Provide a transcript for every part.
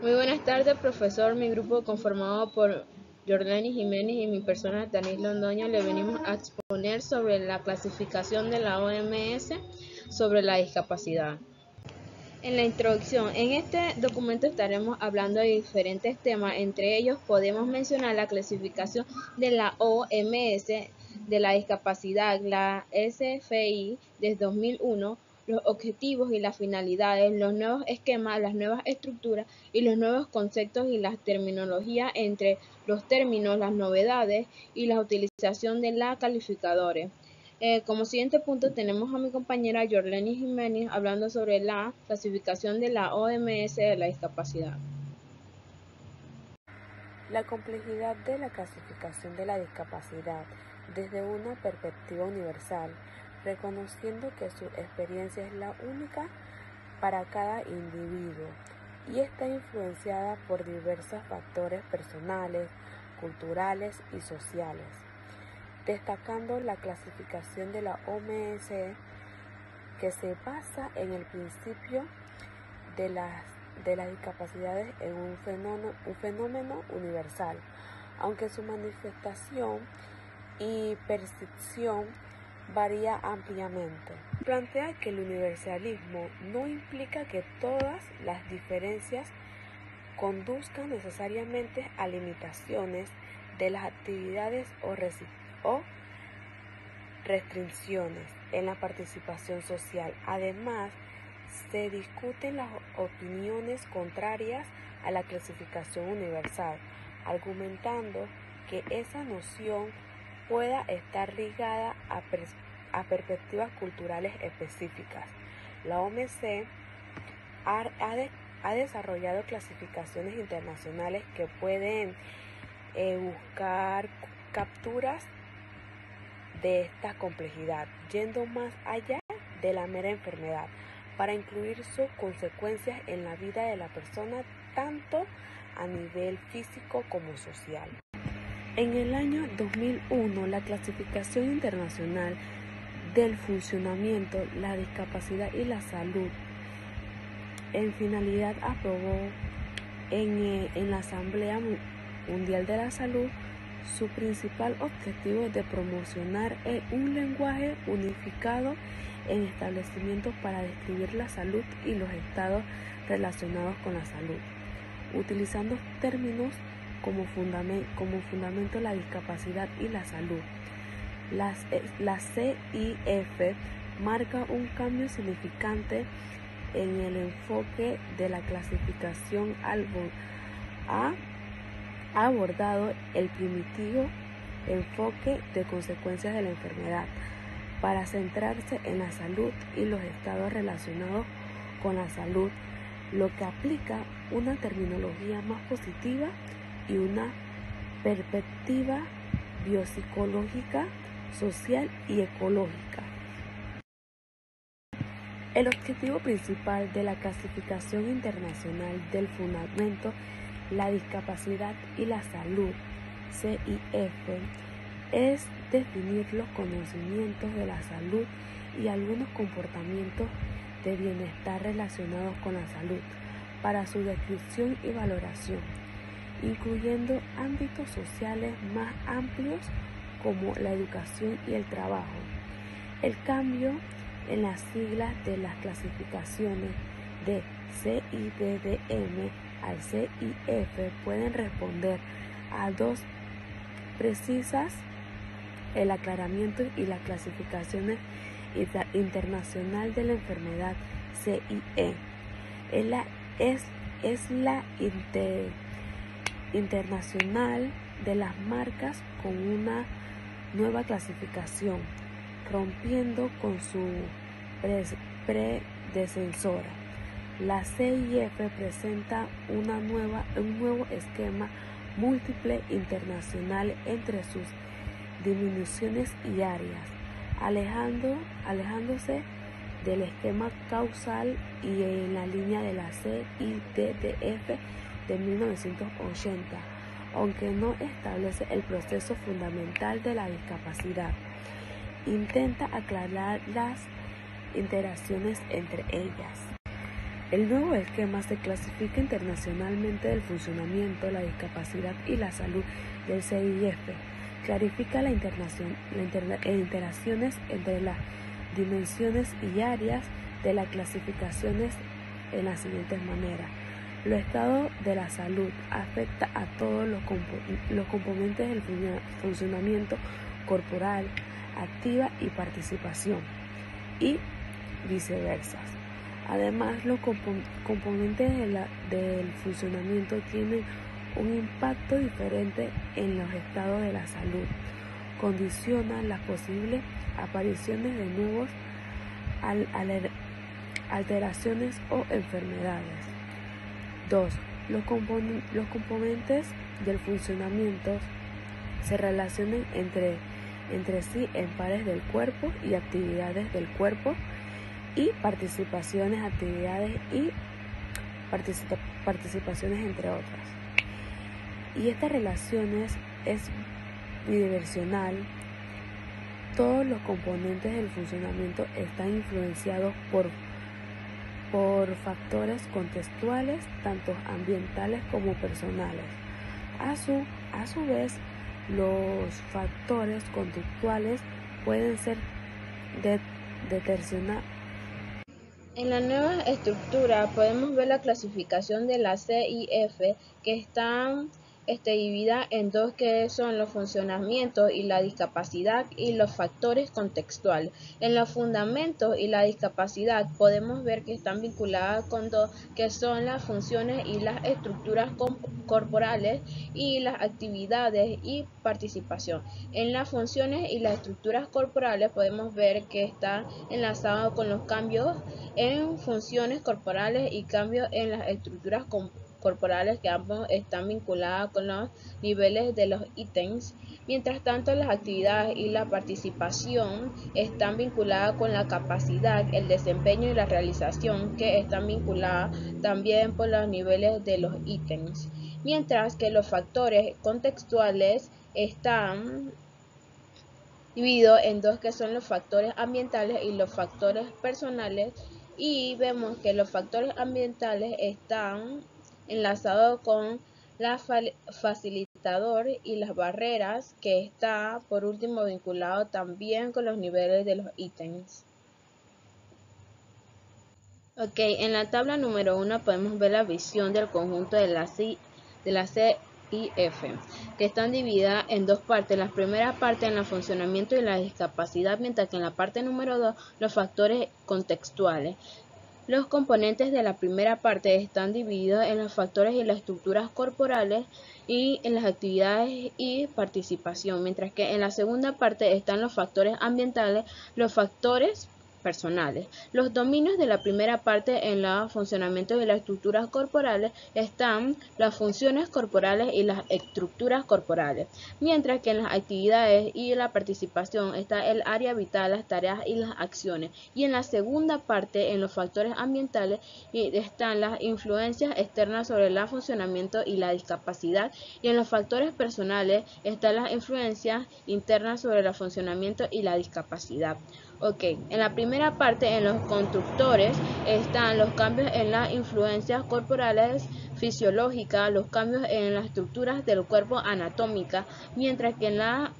Muy buenas tardes, profesor. Mi grupo, conformado por Jordani Jiménez y mi persona, Danis Londoño, le venimos a exponer sobre la clasificación de la OMS sobre la discapacidad. En la introducción, en este documento estaremos hablando de diferentes temas. Entre ellos podemos mencionar la clasificación de la OMS de la discapacidad, la SFI desde 2001, los objetivos y las finalidades, los nuevos esquemas, las nuevas estructuras y los nuevos conceptos y las terminologías entre los términos, las novedades y la utilización de los calificadores. Como siguiente punto tenemos a mi compañera Jorleni Jiménez hablando sobre la clasificación de la OMS de la discapacidad. La complejidad de la clasificación de la discapacidad desde una perspectiva universal, reconociendo que su experiencia es la única para cada individuo y está influenciada por diversos factores personales, culturales y sociales, destacando la clasificación de la OMS que se basa en el principio de las discapacidades en un fenómeno universal, aunque su manifestación y percepción varía ampliamente. Plantea que el universalismo no implica que todas las diferencias conduzcan necesariamente a limitaciones de las actividades o restricciones en la participación social. Además, se discuten las opiniones contrarias a la clasificación universal, argumentando que esa noción pueda estar ligada a perspectivas culturales específicas. La OMC ha desarrollado clasificaciones internacionales que pueden buscar capturas de esta complejidad, yendo más allá de la mera enfermedad, para incluir sus consecuencias en la vida de la persona, tanto a nivel físico como social. En el año 2001, la Clasificación Internacional del Funcionamiento, la Discapacidad y la Salud, en finalidad aprobó en la Asamblea Mundial de la Salud su principal objetivo de promocionar un lenguaje unificado en establecimientos para describir la salud y los estados relacionados con la salud, utilizando términos como fundamento la discapacidad y la salud. La CIF marca un cambio significante en el enfoque de la clasificación. Ha abordado el primitivo enfoque de consecuencias de la enfermedad para centrarse en la salud y los estados relacionados con la salud, lo que aplica una terminología más positiva y una perspectiva biopsicológica, social y ecológica. El objetivo principal de la Clasificación Internacional del Fundamento, la Discapacidad y la Salud, CIF, es definir los conocimientos de la salud y algunos comportamientos de bienestar relacionados con la salud para su descripción y valoración, incluyendo ámbitos sociales más amplios como la educación y el trabajo. El cambio en las siglas de las clasificaciones de CIDDM al CIF pueden responder a dos precisas: el aclaramiento y las clasificaciones internacional de la enfermedad, CIE. Es la internacional de las marcas con una nueva clasificación, rompiendo con su predecesora. La CIF presenta un nuevo esquema múltiple internacional entre sus disminuciones y áreas, alejándose del esquema causal y en la línea de la CIDDF de 1980, aunque no establece el proceso fundamental de la discapacidad. Intenta aclarar las interacciones entre ellas. El nuevo esquema se clasifica internacionalmente del funcionamiento, la discapacidad y la salud del CIF. Clarifica las interacciones entre las dimensiones y áreas de las clasificaciones en las siguientes maneras. Los estados de la salud afecta a todos los componentes del funcionamiento corporal, activa y participación, y viceversa. Además, los componentes del funcionamiento tienen un impacto diferente en los estados de la salud, condicionan las posibles apariciones de nuevas alteraciones o enfermedades. 2. Los componentes del funcionamiento se relacionan entre sí en pares del cuerpo y actividades del cuerpo y participaciones, actividades y participaciones entre otras. Y estas relaciones es bidireccional. Todos los componentes del funcionamiento están influenciados por factores contextuales, tanto ambientales como personales. A su vez, los factores conductuales pueden ser deteriorados. En la nueva estructura podemos ver la clasificación de la CIF, que están dividida en dos, que son los funcionamientos y la discapacidad y los factores contextuales. En los fundamentos y la discapacidad podemos ver que están vinculadas con dos, que son las funciones y las estructuras corporales y las actividades y participación. En las funciones y las estructuras corporales podemos ver que están enlazados con los cambios en funciones corporales y cambios en las estructuras corporales, que ambos están vinculados con los niveles de los ítems. Mientras tanto, las actividades y la participación están vinculadas con la capacidad, el desempeño y la realización, que están vinculadas también por los niveles de los ítems. Mientras que los factores contextuales están divididos en dos, que son los factores ambientales y los factores personales, y vemos que los factores ambientales están enlazados con la facilitador y las barreras, que está por último vinculado también con los niveles de los ítems. Ok, en la tabla número 1 podemos ver la visión del conjunto de la CIF, que están divididas en dos partes. La primera parte en el funcionamiento y la discapacidad, mientras que en la parte número 2 los factores contextuales. Los componentes de la primera parte están divididos en los factores y las estructuras corporales y en las actividades y participación, mientras que en la segunda parte están los factores ambientales, los factores personales. Los dominios de la primera parte en el funcionamiento de las estructuras corporales están las funciones corporales y las estructuras corporales, mientras que en las actividades y la participación está el área vital, las tareas y las acciones. Y en la segunda parte, en los factores ambientales, están las influencias externas sobre el funcionamiento y la discapacidad, y en los factores personales están las influencias internas sobre el funcionamiento y la discapacidad. Ok, en la primera parte, en los constructores, están los cambios en las influencias corporales fisiológicas, los cambios en las estructuras del cuerpo anatómica, mientras que en la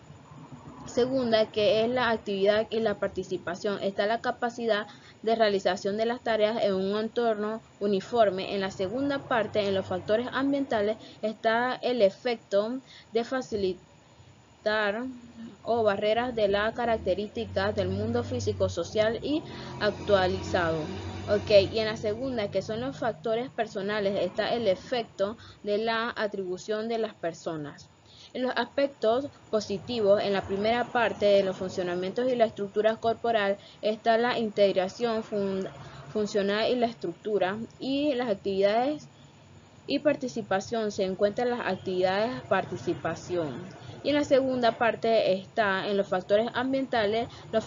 segunda, que es la actividad y la participación, está la capacidad de realización de las tareas en un entorno uniforme. En la segunda parte, en los factores ambientales, está el efecto de facilitar o barreras de las características del mundo físico, social y actualizado. Ok, y en la segunda, que son los factores personales, está el efecto de la atribución de las personas. En los aspectos positivos, en la primera parte de los funcionamientos y la estructura corporal, está la integración funcional y la estructura, y las actividades y participación se encuentran las actividades participación. Y en la segunda parte está en los factores ambientales, los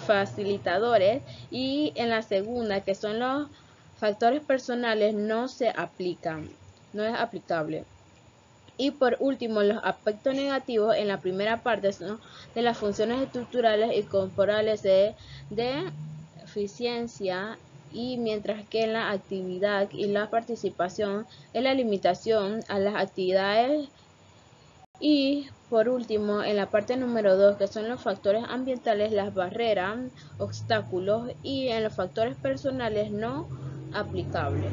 facilitadores, y en la segunda, que son los factores personales, no se aplican, no es aplicable. Y por último, los aspectos negativos en la primera parte son de las funciones estructurales y corporales de eficiencia y mientras que la actividad y la participación es la limitación a las actividades. Y por último, en la parte número 2, que son los factores ambientales, las barreras, obstáculos, y en los factores personales no aplicables.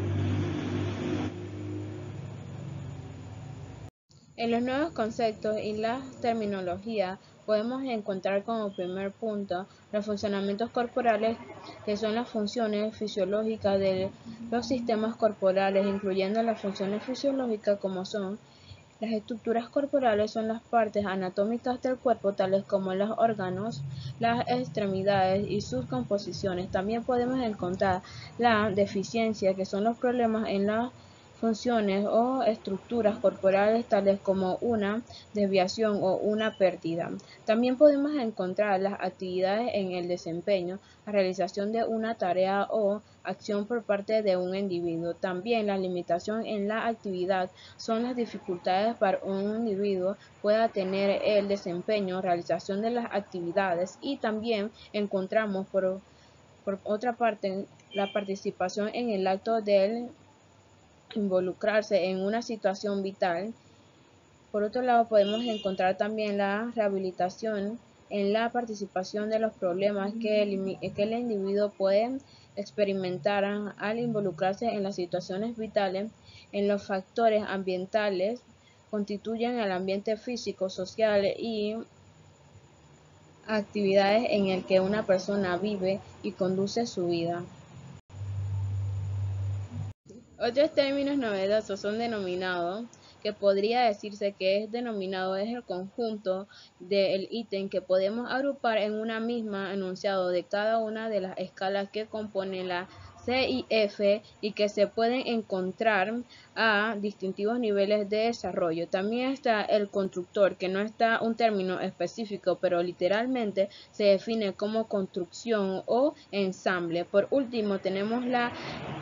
En los nuevos conceptos y la terminología podemos encontrar como primer punto los funcionamientos corporales, que son las funciones fisiológicas de los sistemas corporales, incluyendo las funciones fisiológicas como son las estructuras corporales. Son las partes anatómicas del cuerpo, tales como los órganos, las extremidades y sus composiciones. También podemos encontrar la deficiencia, que son los problemas en las funciones o estructuras corporales, tales como una desviación o una pérdida. También podemos encontrar las actividades en el desempeño, la realización de una tarea o acción por parte de un individuo. También la limitación en la actividad son las dificultades para un individuo pueda tener el desempeño, realización de las actividades. Y también encontramos por otra parte la participación en el acto del involucrarse en una situación vital. Por otro lado, podemos encontrar también la rehabilitación en la participación de los problemas que el individuo puede experimentar al involucrarse en las situaciones vitales. En los factores ambientales constituyen el ambiente físico, social y actividades en el que una persona vive y conduce su vida. Otros términos novedosos son denominados, que podría decirse que es denominado es el conjunto del ítem que podemos agrupar en una misma enunciado de cada una de las escalas que componen la CIF y que se pueden encontrar a distintos niveles de desarrollo. También está el constructor, que no está un término específico, pero literalmente se define como construcción o ensamble. Por último, tenemos la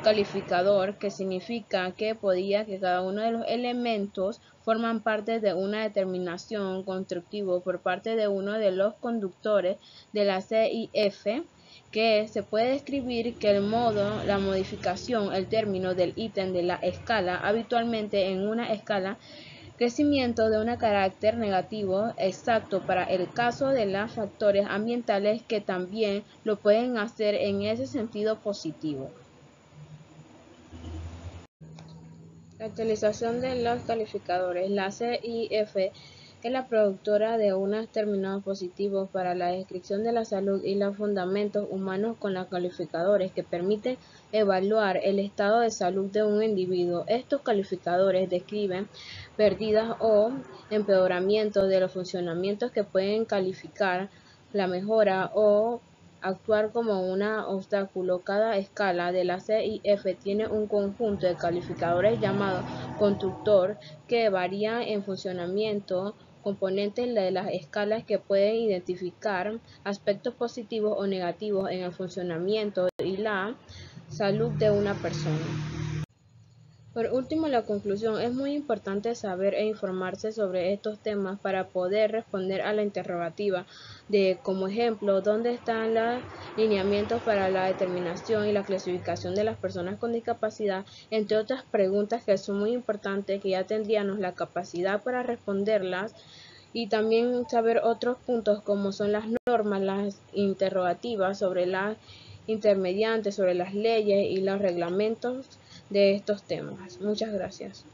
calificador, que significa que podía que cada uno de los elementos forman parte de una determinación constructiva por parte de uno de los conductores de la CIF, que se puede describir que el modo, la modificación, el término del ítem de la escala, habitualmente en una escala crecimiento de un carácter negativo exacto para el caso de los factores ambientales, que también lo pueden hacer en ese sentido positivo. La actualización de los calificadores. La CIF es la productora de unos términos positivos para la descripción de la salud y los fundamentos humanos con los calificadores que permiten evaluar el estado de salud de un individuo. Estos calificadores describen pérdidas o empeoramientos de los funcionamientos que pueden calificar la mejora o actuar como un obstáculo. Cada escala de la CIF tiene un conjunto de calificadores llamado constructor que varían en funcionamiento, componentes de las escalas que pueden identificar aspectos positivos o negativos en el funcionamiento y la salud de una persona. Por último, la conclusión. Es muy importante saber e informarse sobre estos temas para poder responder a la interrogativa de, como ejemplo, dónde están los lineamientos para la determinación y la clasificación de las personas con discapacidad, entre otras preguntas que son muy importantes, que ya tendríamos la capacidad para responderlas. Y también saber otros puntos como son las normas, las interrogativas sobre las intermediantes, sobre las leyes y los reglamentos de estos temas. Muchas gracias.